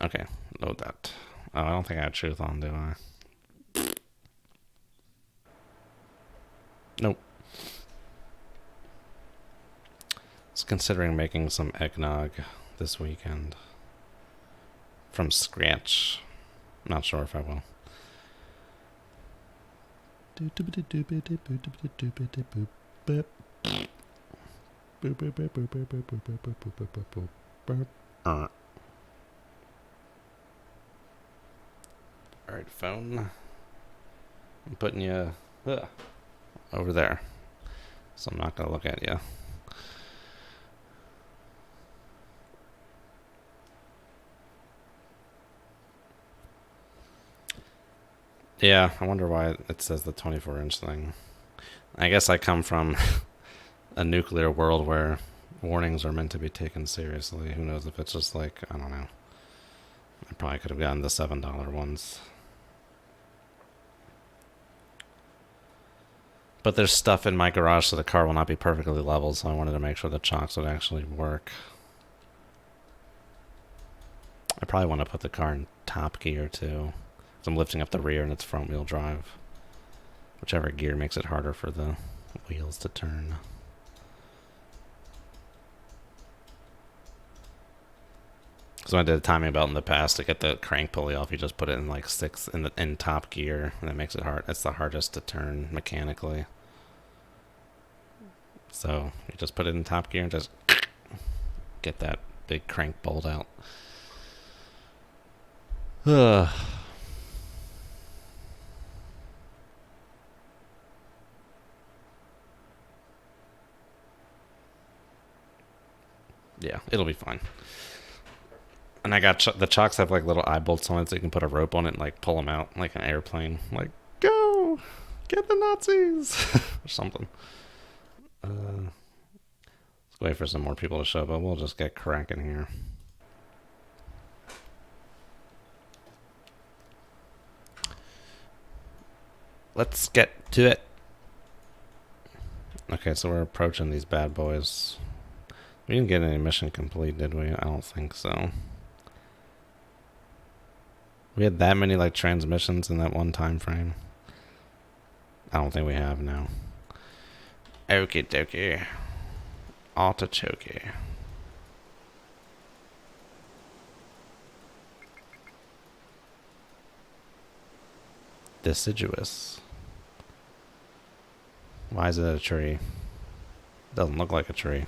Okay, load that. Oh, I don't think I had truth on, do I? Nope. I was considering making some eggnog this weekend. From scratch. Not sure if I will. Alright, phone. I'm putting you over there. So I'm not going to look at you. Yeah, I wonder why it says the 24-inch thing. I guess I come from a nuclear world where warnings are meant to be taken seriously. Who knows if it's just like, I don't know. I probably could have gotten the $7 ones. But there's stuff in my garage so the car will not be perfectly level, so I wanted to make sure the chocks would actually work. I probably want to put the car in top gear too. So I'm lifting up the rear and it's front wheel drive. Whichever gear makes it harder for the wheels to turn. So I did a timing belt in the past to get the crank pulley off. You just put it in like 6 in top gear, and that makes it hard. It's the hardest to turn mechanically. So you just put it in top gear and just get that big crank bolt out. Yeah, it'll be fine. And I got the chocks have like little eye bolts on it, so you can put a rope on it and like pull them out like an airplane. Like, go, get the Nazis or something. Let's wait for some more people to show up, but we'll just get cracking here. Let's get to it. Okay, so we're approaching these bad boys. We didn't get any mission complete, did we? I don't think so. We had that many like transmissions in that one time frame. I don't think we have now. Okie dokie. Artichoke. Deciduous. Why is it a tree? Doesn't look like a tree.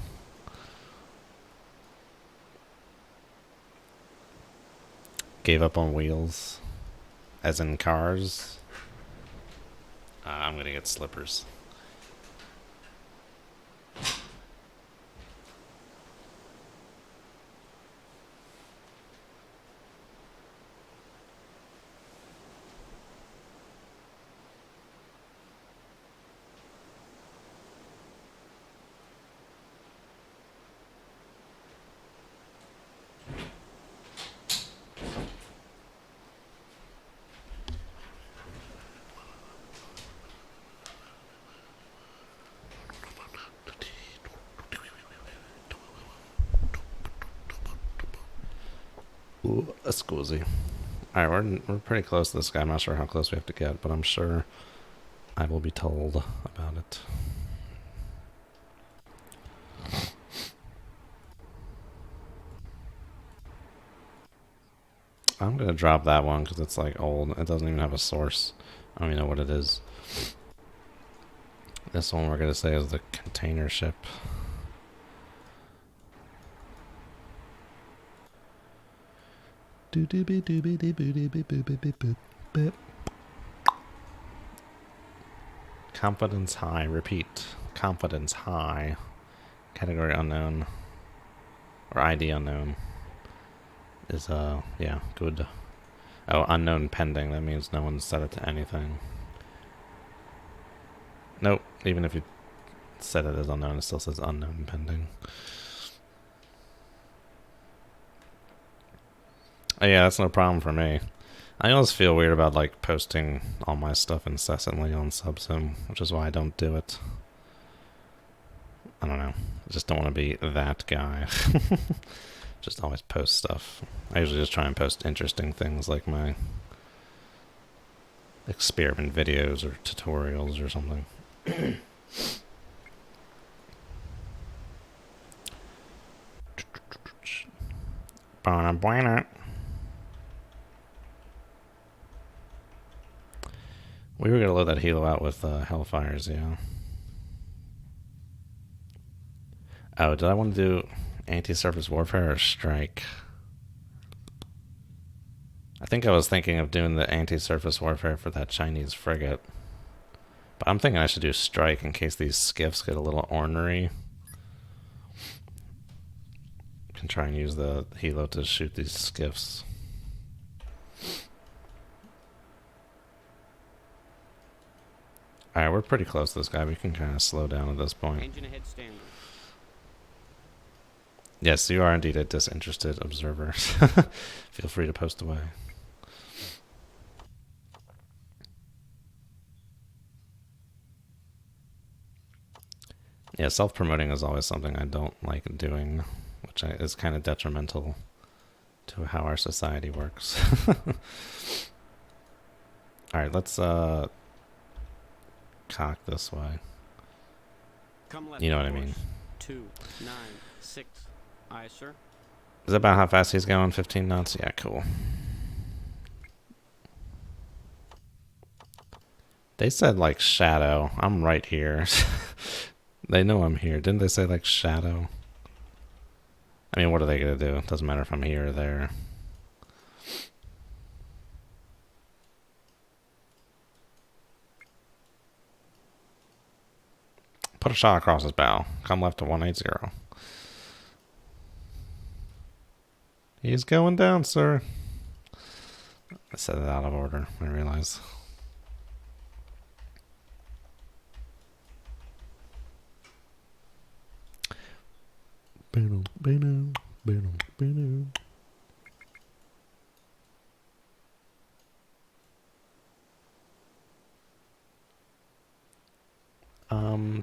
Gave up on wheels. As in cars. I'm gonna get slippers. Ooh, a scusi. Alright, we're pretty close to this guy. I'm not sure how close we have to get, but I'm sure I will be told about it. I'm gonna drop that one because it's like old. It doesn't even have a source. I don't even know what it is. This one we're gonna say is the container ship. Confidence high. Repeat. Confidence high. Category unknown. Or ID unknown. Is, yeah, good. Oh, unknown pending. That means no one set it to anything. Nope. Even if you set it as unknown, it still says unknown pending. Oh, yeah, that's no problem for me. I always feel weird about, like, posting all my stuff incessantly on Subsim, which is why I don't do it. I don't know. I just don't want to be that guy. Just always post stuff. I usually just try and post interesting things like my experiment videos or tutorials or something. We were gonna load that helo out with Hellfires, yeah. Oh, did I want to do anti-surface warfare or strike? I think I was thinking of doing the anti-surface warfare for that Chinese frigate. But I'm thinking I should do strike in case these skiffs get a little ornery. Can try and use the helo to shoot these skiffs. Alright, we're pretty close to this guy. We can kind of slow down at this point. Engine ahead standard. Yes, you are indeed a disinterested observer. Feel free to post away. Yeah, self-promoting is always something I don't like doing, which is kind of detrimental to how our society works. Alright, let's cock this way. Come left, You know what I mean. 296. Aye, sir. Is that about how fast he's going? 15 knots? Yeah, cool. They said like shadow. I'm right here. They know I'm here. Didn't they say like shadow? I mean, what are they going to do? It doesn't matter if I'm here or there. Put a shot across his bow. Come left to 180. He's going down, sir. I said it out of order, I realize.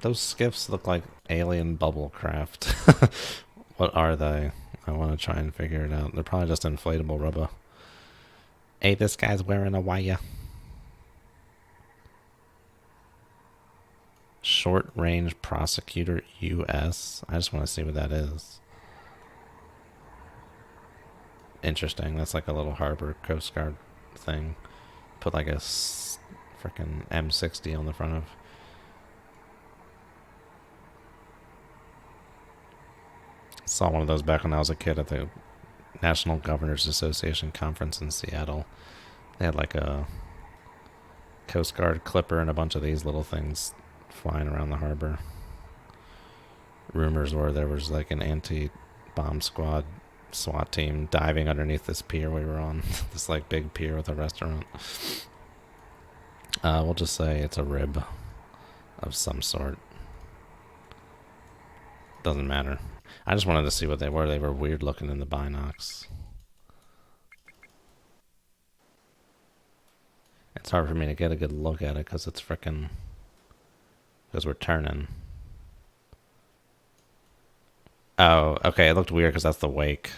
Those skiffs look like alien bubble craft. What are they? I want to try and figure it out. They're probably just inflatable rubber. Hey, this guy's wearing a wire. Short Range Prosecutor US. I just want to see what that is. Interesting. That's like a little harbor Coast Guard thing. Put like a freaking M60 on the front of. Saw one of those back when I was a kid at the National Governors Association conference in Seattle. They had like a Coast Guard clipper and a bunch of these little things flying around the harbor. Rumors were there was like an anti-bomb squad SWAT team diving underneath this pier we were on. This like big pier with a restaurant. We'll just say it's a rib of some sort. Doesn't matter. I just wanted to see what they were. They were weird looking in the binocs. It's hard for me to get a good look at it because it's frickin'... because we're turning. Oh, okay. It looked weird because that's the wake.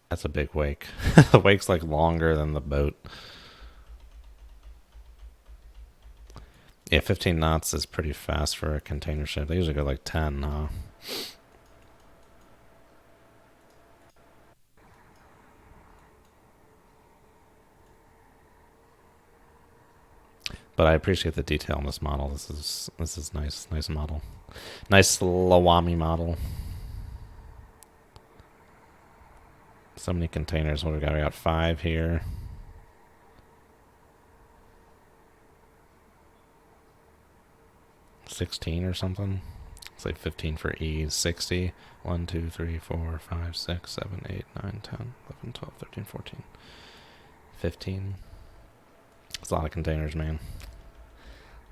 That's a big wake. The wake's like longer than the boat. Yeah, 15 knots is pretty fast for a container ship. They usually go like 10, huh? But I appreciate the detail in this model. This is nice model. Nice Lawami model. So many containers. What do we got? We got 5 here. $16 or something. It's like 15 for E. 60. 1, 2, 3, 4, 5, 6, 7, 8, 9, 10, 11, 12, 13, 14. 15. It's a lot of containers, man.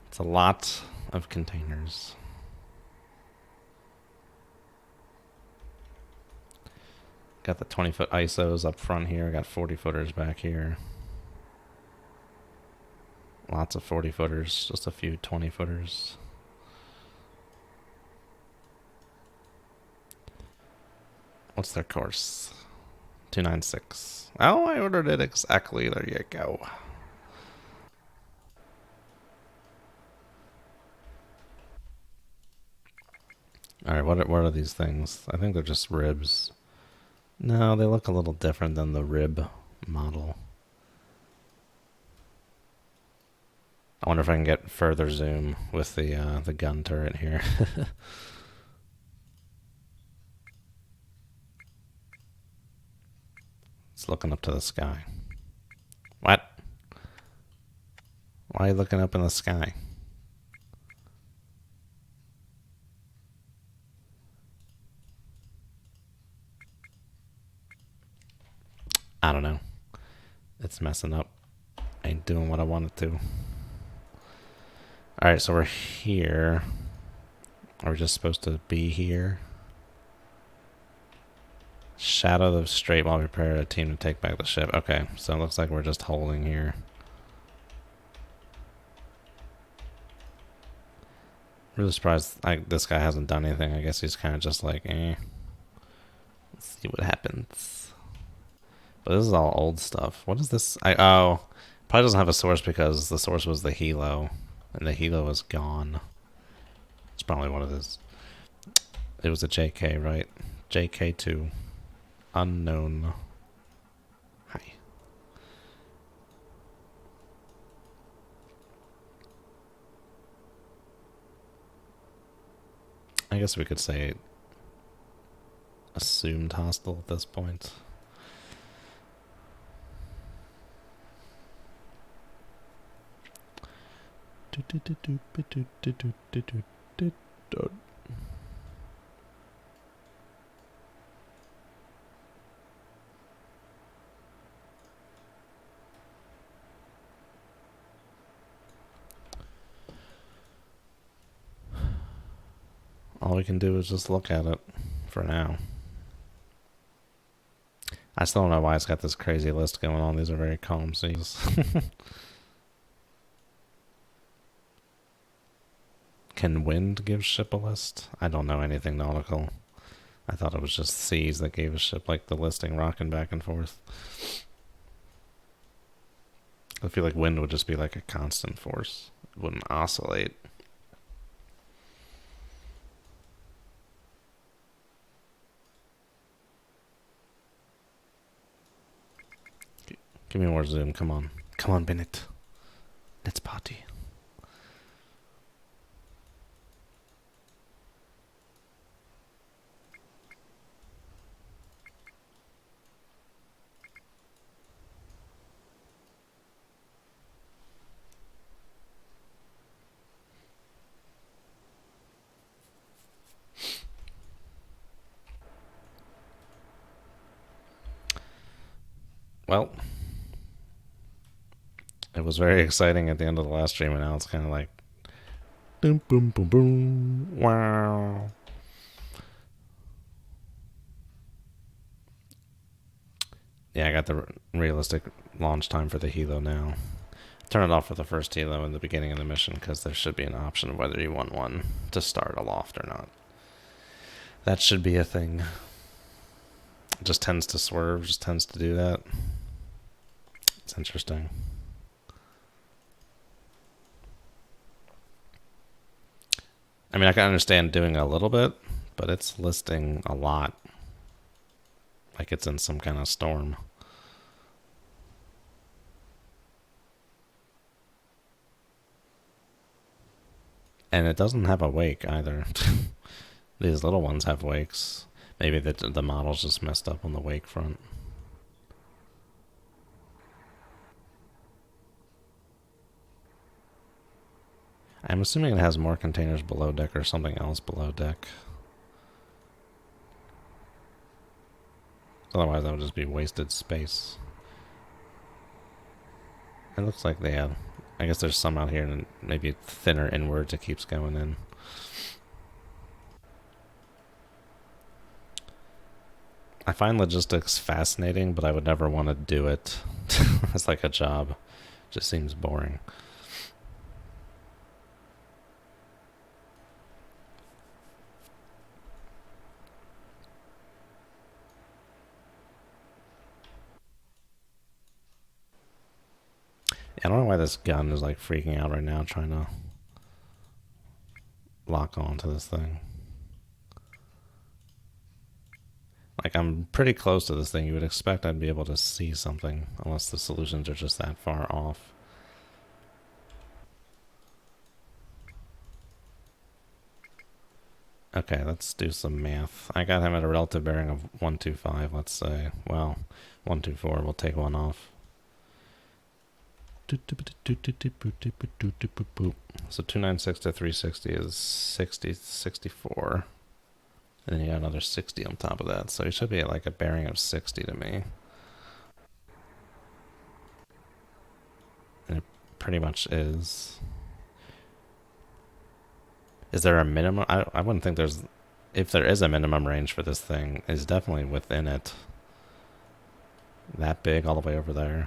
It's a lot of containers. Got the 20-foot ISOs up front here. Got 40-footers back here. Lots of 40-footers. Just a few 20-footers. What's their course? 296. Oh, I ordered it exactly. There you go. Alright, what are these things? I think they're just ribs. No, they look a little different than the rib model. I wonder if I can get further zoom with the gun turret here. It's looking up to the sky. What? Why are you looking up in the sky? I don't know. It's messing up. Ain't doing what I want it to. Alright, so we're here. Are we just supposed to be here? Shadow the Strait while we prepare a team to take back the ship. Okay, so it looks like we're just holding here. Really surprised this guy hasn't done anything. I guess he's kind of just like, eh. Let's see what happens. But this is all old stuff. What is this? Oh, probably doesn't have a source because the source was the helo. And the helo is gone. It's probably what it is. It was a JK, right? JK2. Unknown. Hi. I guess we could say assumed hostile at this point. All we can do is just look at it for now. I still don't know why it's got this crazy list going on. These are very calm seas. Can wind give ship a list? I don't know anything nautical. I thought it was just seas that gave a ship like the listing rocking back and forth. I feel like wind would just be like a constant force. It wouldn't oscillate. Give me more zoom, come on. Come on, Bennett. Let's party. Well, it was very exciting at the end of the last stream, and now it's kind of like, boom, boom, boom, boom, wow. Yeah, I got the realistic launch time for the helo now. Turn it off for the first helo in the beginning of the mission because there should be an option of whether you want one to start aloft or not. That should be a thing. It just tends to swerve, just tends to do that. It's interesting. I mean, I can understand doing a little bit, but it's listing a lot. Like it's in some kind of storm. And it doesn't have a wake either. These little ones have wakes. Maybe the model's just messed up on the wake front. I'm assuming it has more containers below deck or something else below deck. Otherwise that would just be wasted space. It looks like they have... I guess there's some out here and maybe thinner inwards it keeps going in. I find logistics fascinating, but I would never want to do it as like a job. It just seems boring. I don't know why this gun is like freaking out right now trying to lock onto this thing. Like, I'm pretty close to this thing. You would expect I'd be able to see something, unless the solutions are just that far off. Okay, let's do some math. I got him at a relative bearing of 125, let's say. Well, 124, we'll take one off. So 296 to 360 is 60, 64. And then you got another 60 on top of that. So you should be at like a bearing of 60 to me. And it pretty much is. Is there a minimum? I wouldn't think there's... If there is a minimum range for this thing, it's definitely within it. That big all the way over there.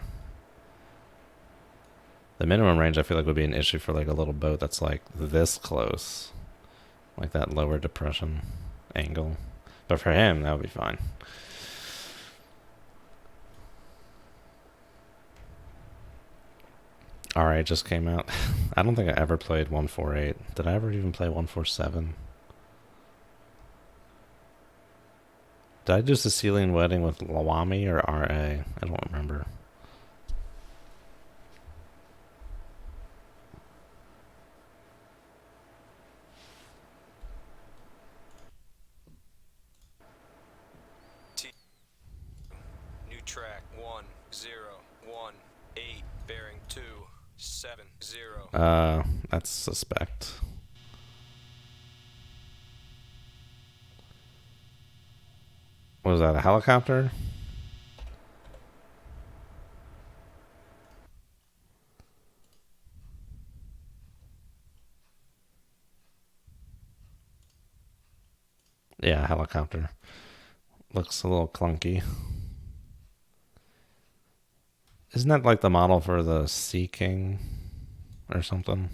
The minimum range I feel like would be an issue for like a little boat that's like this close. Like that lower depression angle. But for him, that would be fine. Alright, just came out. I don't think I ever played 148. Did I ever even play 147? Did I do Sicilian Wedding with Lawami or RA? I don't remember. New track 1018 bearing 270. That's suspect. What was that, a helicopter? Yeah, helicopter. Looks a little clunky. Isn't that like the model for the Sea King or something?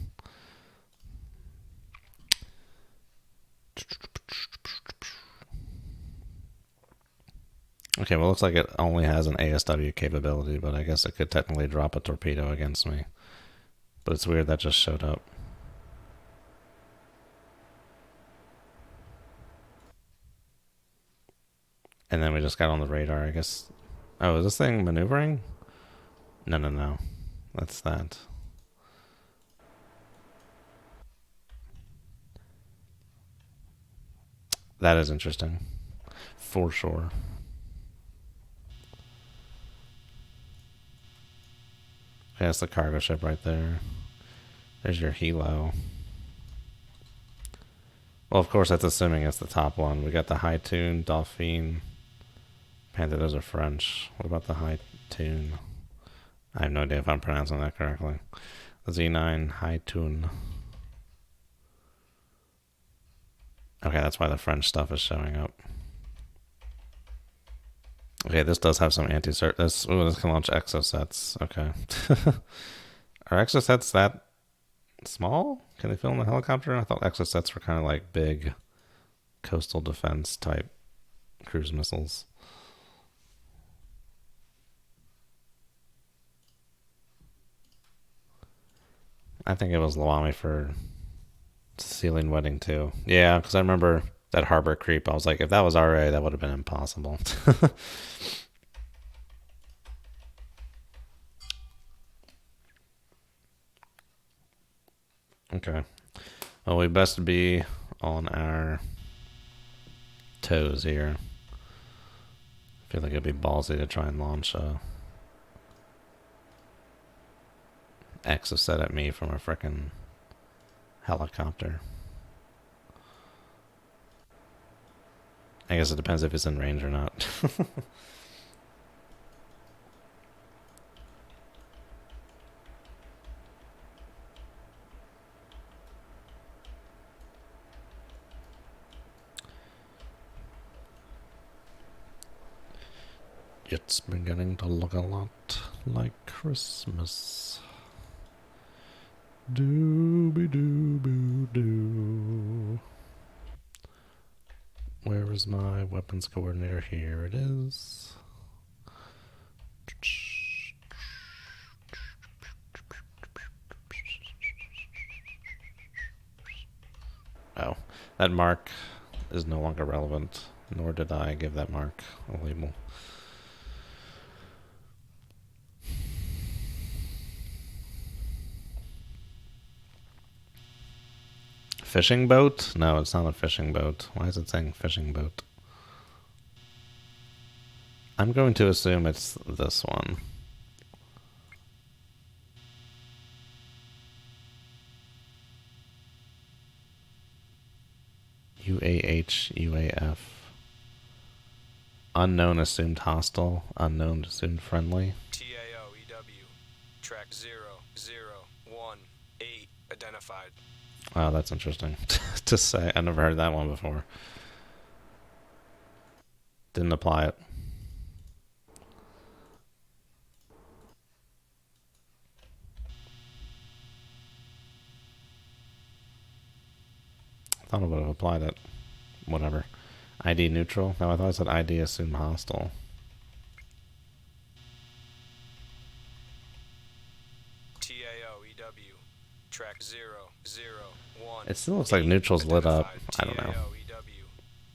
Okay, well, it looks like it only has an ASW capability, but I guess it could technically drop a torpedo against me. But it's weird that just showed up. And then we just got on the radar, I guess. Oh, is this thing maneuvering? No. That's that. That is interesting. For sure. Okay, that's the cargo ship right there. There's your helo. Well, of course, that's assuming it's the top one. We got the High Tune, Dauphine. Panther, those are French. What about the High Tune? I have no idea if I'm pronouncing that correctly. The Z9 High Tune. Okay, that's why the French stuff is showing up. Okay, this does have some anti-cert. This can launch exosets. Okay. Are exosets that small? Can they fit in the helicopter? I thought exosets were kind of like big coastal defense type cruise missiles. I think it was Lawami for Sicilian Wedding too. Yeah, because I remember that harbor creep. I was like, if that was RA, that would have been impossible. Okay. Well, we best be on our toes here. I feel like it'd be ballsy to try and launch a exoset at me from a frickin' helicopter. I guess it depends if it's in range or not. It's beginning to look a lot like Christmas. Dooby-doo-boo-doo. Where is my weapons coordinator? Here it is. That mark is no longer relevant, nor did I give that mark a label. Fishing boat? No, it's not a fishing boat. Why is it saying fishing boat? I'm going to assume it's this one. UAH, Unknown assumed hostile. Unknown assumed friendly. TAO EW. Track 0018 identified. Wow, that's interesting to say. I never heard that one before. Didn't apply it. Thought I would have applied it. Whatever. ID neutral? No, I thought I said ID assume hostile. TAO EW. Track 001. It still looks like neutral's lit up. I don't know. TAO EW.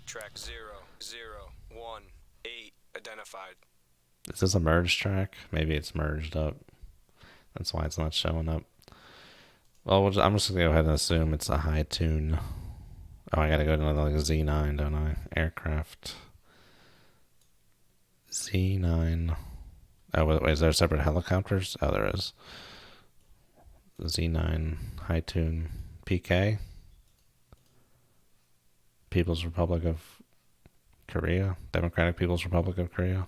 Track 0018 identified. Is this a merged track? Maybe it's merged up. That's why it's not showing up. Well, I'm just going to go ahead and assume it's a high tune. Oh, I gotta go to another like Z9, don't I? Aircraft. Z9. Oh, wait, is there separate helicopters? Oh, there is. Z9, high tune, PK. People's Republic of Korea. Democratic People's Republic of Korea.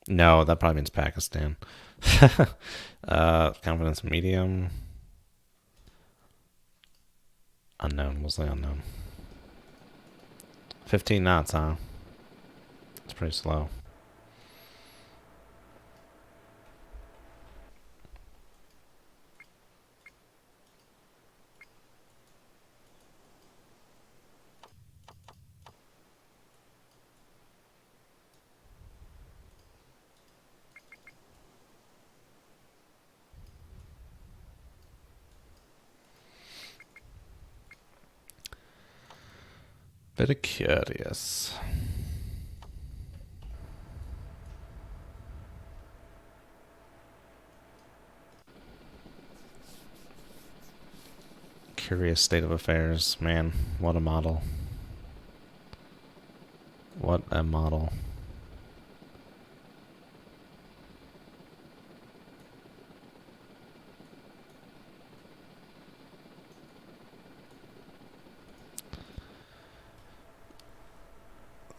No, that probably means Pakistan. Confidence medium. Unknown. We'll say unknown. 15 knots, huh? It's pretty slow. Bit curious. Curious state of affairs. Man, what a model. What a model.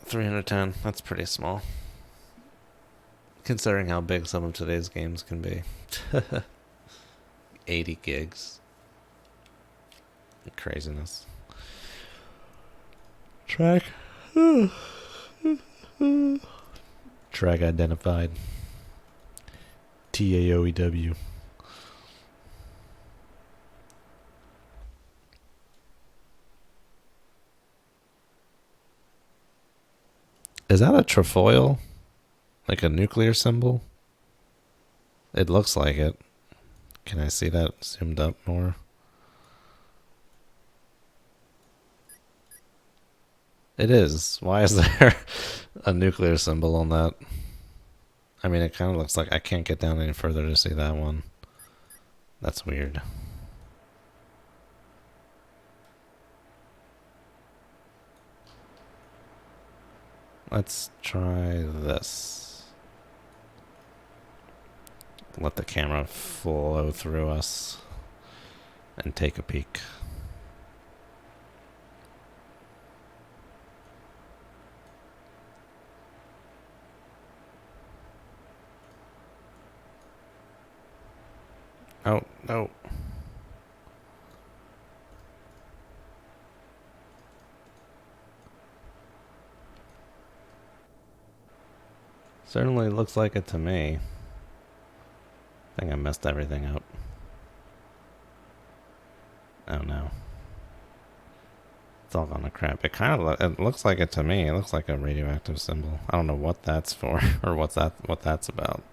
$310. That's pretty small. Considering how big some of today's games can be. 80 gigs. Craziness. Track. Track identified. TAOEW. Is that a trefoil? Like a nuclear symbol? It looks like it. Can I see that zoomed up more? It is. Why is there a nuclear symbol on that? I mean, it kind of looks like I can't get down any further to see that one. That's weird. Let's try this. Let the camera flow through us and take a peek. Oh, no. Certainly looks like it to me. I think I messed everything up. Oh no. It's all gone to crap. It looks like it to me. It looks like a radioactive symbol. I don't know what that's for or what that's about.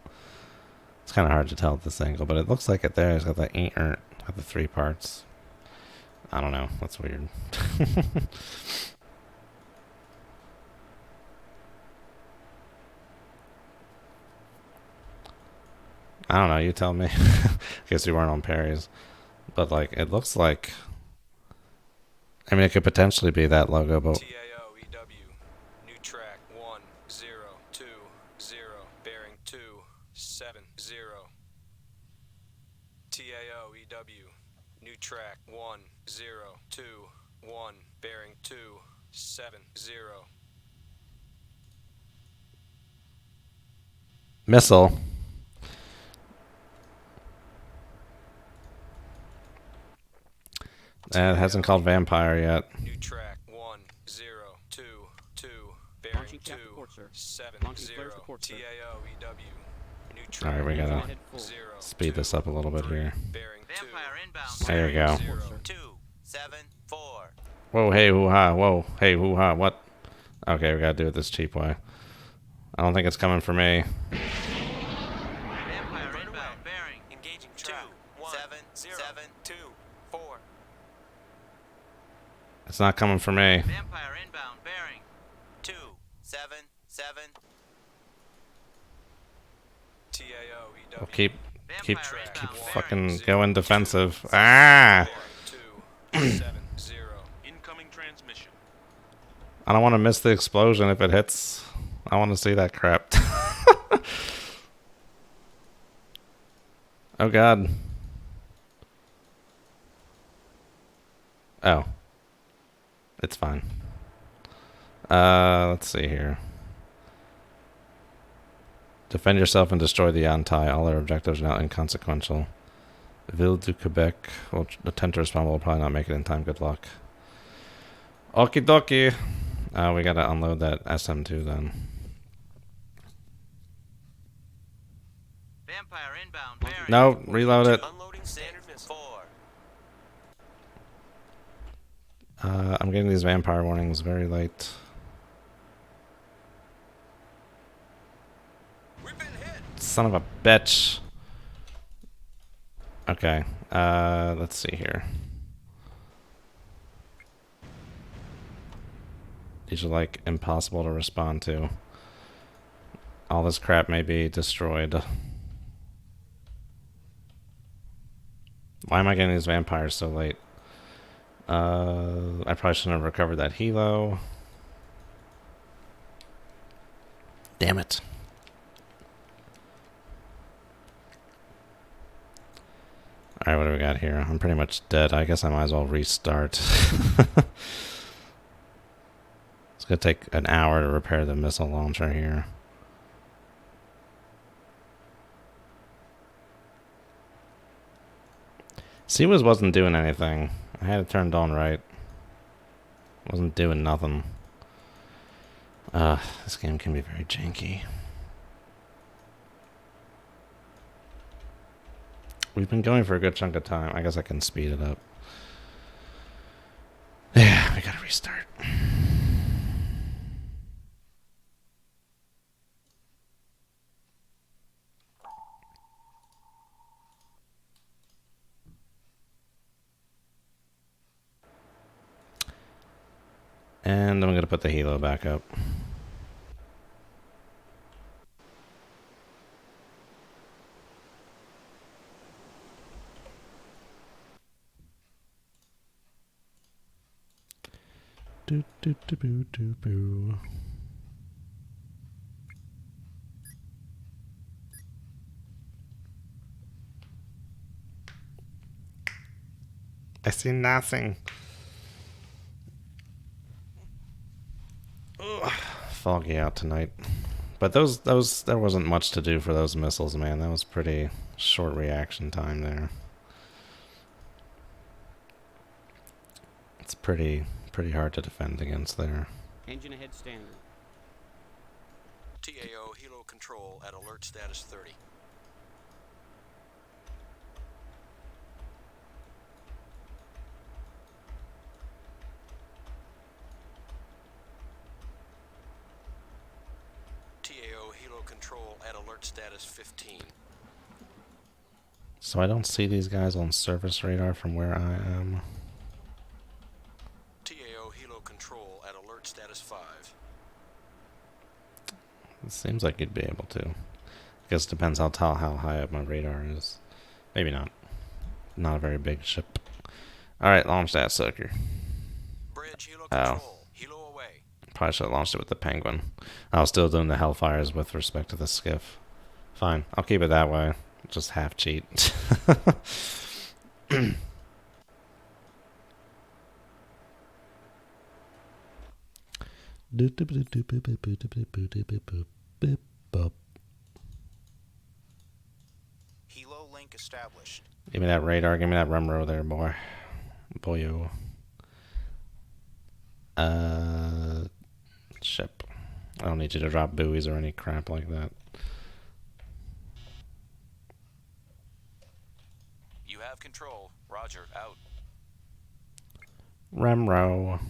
It's kind of hard to tell at this angle, but it looks like it there. It's got the got the 3 parts. I don't know. That's weird. I don't know. You tell me. Guess you weren't on Perry's. But, like, it looks like... I mean, it could potentially be that logo, but... TAO EW. New track 1020. Bearing 270. TAO EW. New track 1021. Bearing 270. Missile. It hasn't called Vampire yet. New track 1022. Bearing Launching traffic report, sir. 270. Launching report, sir. TAO EW. New track Alright, we gotta Head full. speed this up a little bit here. Bearing Vampire inbound. There you go. 274. Whoa, hey, hoo-ha. Whoa, hey, hoo-ha. What? Okay, we gotta do it this cheap way. I don't think it's coming for me. Vampire inbound. Bearing. Engaging 2 track 7 2. 4. It's not coming for me. Vampire inbound. Bearing. 2 7 7. TAO EW. We'll keep Vampire inbound. fucking going defensive. Ah! 270. Incoming transmission. I don't want to miss the explosion if it hits. I want to see that crap. Oh, God. Oh. It's fine. Let's see here. Defend yourself and destroy the anti. All their objectives are now inconsequential. Ville du Quebec will attempt to respond, but will probably not make it in time. Good luck. Okie dokie. We gotta unload that SM2 then. Vampire inbound. Bearing. No, reload it. Unloading standard missile. 4. I'm getting these vampire warnings very late. We've been hit. Son of a bitch. Okay. Let's see here. These are like impossible to respond to. All this crap may be destroyed. Why am I getting these vampires so late? I probably shouldn't have recovered that helo. Damn it. Alright, what do we got here? I'm pretty much dead. I guess I might as well restart. It's gonna take an hour to repair the missile launcher here. CWIS wasn't doing anything. I had it turned on right. Wasn't doing nothing. This game can be very janky. We've been going for a good chunk of time. I guess I can speed it up. Yeah, we gotta restart. And I'm gonna put the helo back up. Do do do boo do boo. I see nothing. Ugh, foggy out tonight. But those there wasn't much to do for those missiles, man. That was pretty short reaction time there. It's pretty hard to defend against there. Engine ahead standard. TAO helo control at alert status 30. TAO helo control at alert status 15. So I don't see these guys on surface radar from where I am. helo control at alert status 5. It seems like you'd be able to. I guess it depends how high up my radar is. Maybe not. Not a very big ship. Alright, launch that sucker. Bridge helo Oh. control. Helo away. Probably should have launched it with the Penguin. I was still doing the Hellfires with respect to the skiff. Fine, I'll keep it that way. Just half cheat. Helo link established. Give me that radar, give me that rumrow there, boy. Boyo. Ship. I don't need you to drop buoys or any crap like that. You have control. Roger. Out. Rumrow.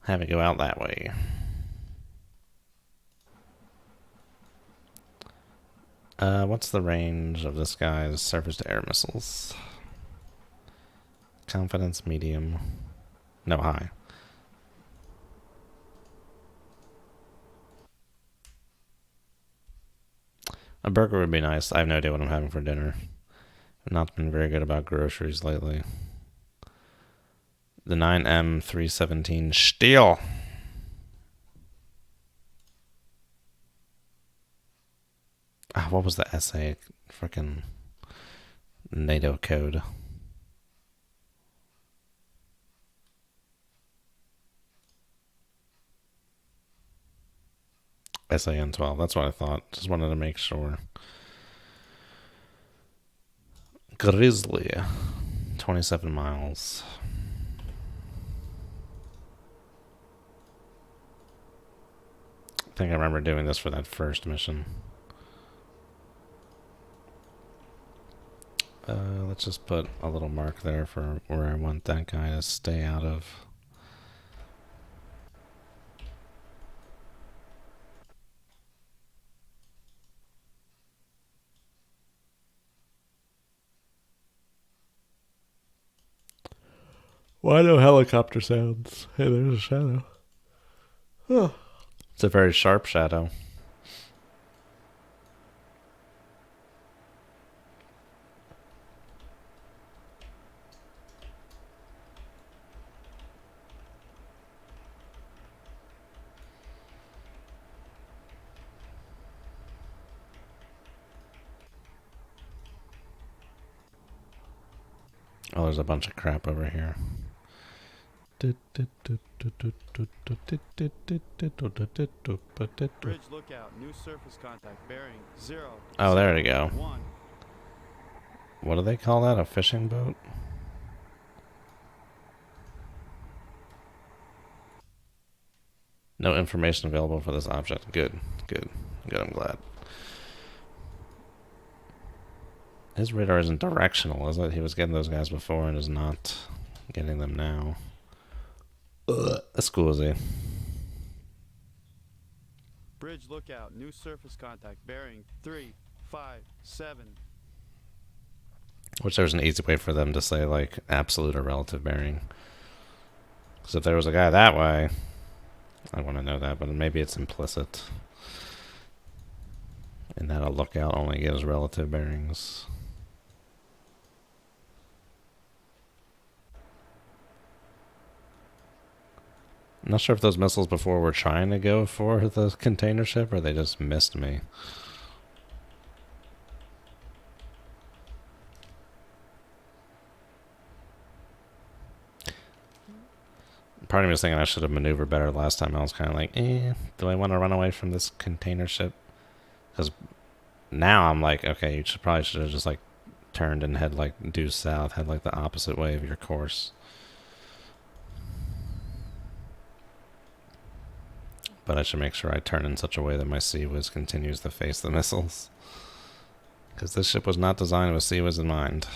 Have it go out that way. What's the range of this guy's surface-to-air missiles? Confidence medium. No, high. A burger would be nice. I have no idea what I'm having for dinner. I've not been very good about groceries lately. The 9M317 Steel. What was the SA? Frickin' NATO code. SAN-12. That's what I thought. Just wanted to make sure. Grizzly. 27 miles. I think I remember doing this for that first mission. Let's just put a little mark there for where I want that guy to stay out of. Why no helicopter sounds? Hey, there's a shadow. Oh. It's a very sharp shadow. Oh, there's a bunch of crap over here. Bridge lookout, new surface contact, bearing 0. Oh, there we go. 1. What do they call that? A fishing boat? No information available for this object. Good, good, good. I'm glad. His radar isn't directional, is it? He was getting those guys before and is not getting them now. That's cool, is he? Bridge lookout, new surface contact, bearing 357. Wish there was an easy way for them to say, like, absolute or relative bearing. Because if there was a guy that way, I want to know that, but maybe it's implicit. And that a lookout only gives relative bearings. I'm not sure if those missiles before were trying to go for the container ship or they just missed me. Part of me was thinking I should have maneuvered better last time. I was kind of like, do I want to run away from this container ship? Because now I'm like, okay, you probably should have just like turned and head like due south, head like the opposite way of your course. But I should make sure I turn in such a way that my Sea Whiz continues to face the missiles. Because this ship was not designed with Sea Whiz in mind.